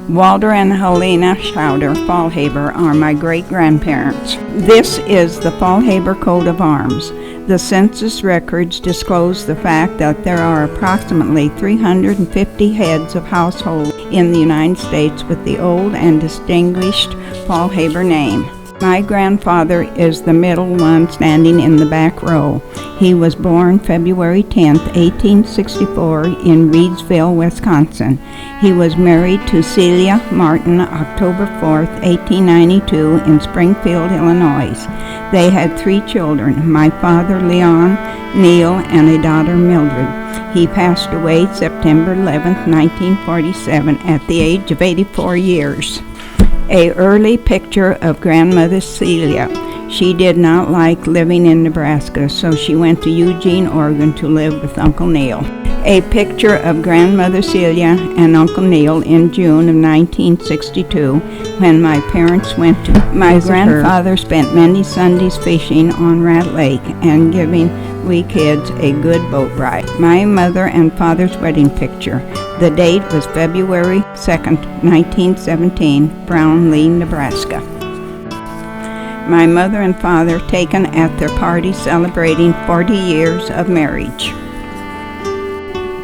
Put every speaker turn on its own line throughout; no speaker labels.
Walter and Helena Schauder Fallhaber are my great-grandparents. This is the Fallhaber coat of arms. The census records disclose the fact that there are approximately 350 heads of household in the United States with the old and distinguished Fallhaber name. My grandfather is the middle one standing in the back row. He was born February 10, 1864 in Reedsville, Wisconsin. He was married to Celia Martin October 4, 1892 in Springfield, Illinois. They had 3 children, my father Leon, Neil, and a daughter Mildred. He passed away September 11, 1947 at the age of 84 years. An early picture of grandmother Celia. She did not like living in Nebraska, so she went to Eugene, Oregon to live with Uncle Neil. A picture of grandmother Celia and Uncle Neil in June of 1962 when my parents went to my grandfather spent many Sundays fishing on Rat Lake and giving we kids a good boat ride. My mother and father's wedding picture. The date was February 2nd, 1917, Brownlee, Nebraska. My mother and father taken at their party celebrating 40 years of marriage.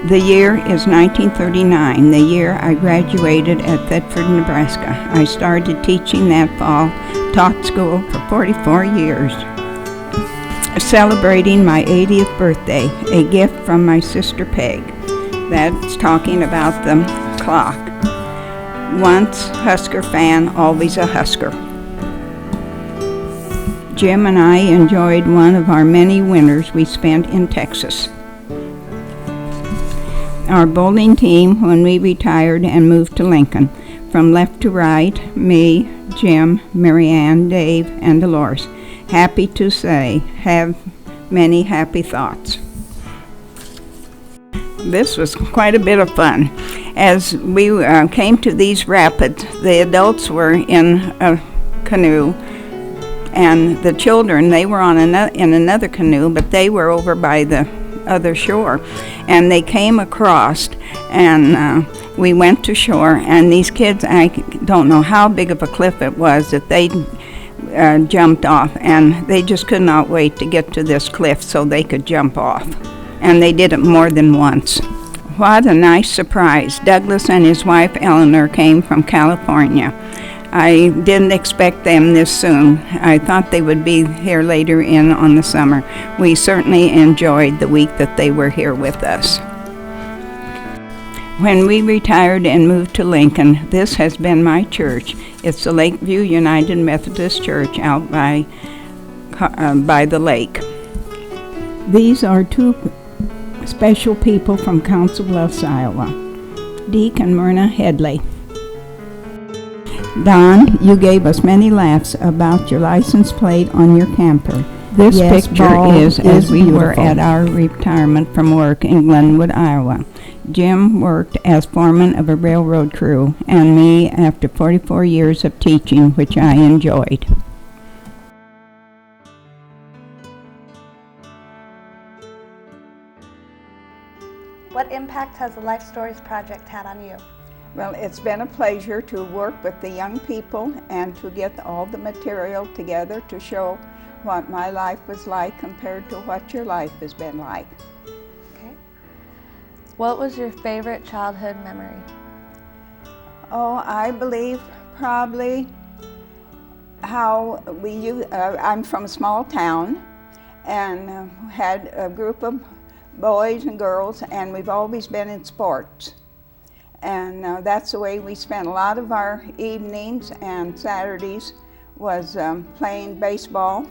The year is 1939, the year I graduated at Thetford, Nebraska. I started teaching that fall, taught school for 44 years. Celebrating my 80th birthday, a gift from my sister Peg. That's talking about the clock. Once Husker fan, always a Husker. Jim and I enjoyed one of our many winters we spent in Texas. Our bowling team when we retired and moved to Lincoln. From left to right, me, Jim, Marianne, Dave, and Dolores. Happy to say, have many happy thoughts. This was quite a bit of fun. As we came to these rapids, the adults were in a canoe, and the children, they were in another canoe, but they were over by the other shore. And they came across, and we went to shore, and these kids, I don't know how big of a cliff it was that they jumped off, and they just could not wait to get to this cliff so they could jump off. And they did it more than once. What a nice surprise. Douglas and his wife Eleanor came from California. I didn't expect them this soon. I thought they would be here later on the summer. We certainly enjoyed the week that they were here with us. When we retired and moved to Lincoln, this has been my church. It's the Lakeview United Methodist Church out by the lake. These are 2 special people from Council Bluffs, Iowa. Deke and Myrna Headley. Don, you gave us many laughs about your license plate on your camper. This picture is as we were at our retirement from work in Glenwood, Iowa. Jim worked as foreman of a railroad crew, and me after 44 years of teaching, which I enjoyed.
What impact has the Life Stories Project had on you?
Well, it's been a pleasure to work with the young people and to get all the material together to show what my life was like compared to what your life has been like.
Okay. What was your favorite childhood memory?
Oh, I believe probably how I'm from a small town and had a group of boys and girls, and we've always been in sports. And that's the way we spent a lot of our evenings and Saturdays was playing baseball.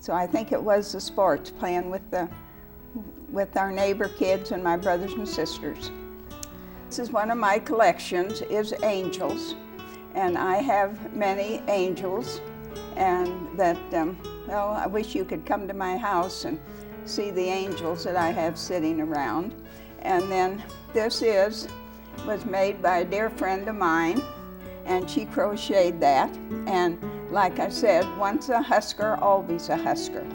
So I think it was the sports, playing with our neighbor kids and my brothers and sisters. This is one of my collections, is angels. And I have many angels, and that, well, I wish you could come to my house and see the angels that I have sitting around. And then this was made by a dear friend of mine, and she crocheted that. And like I said, once a Husker, always a Husker.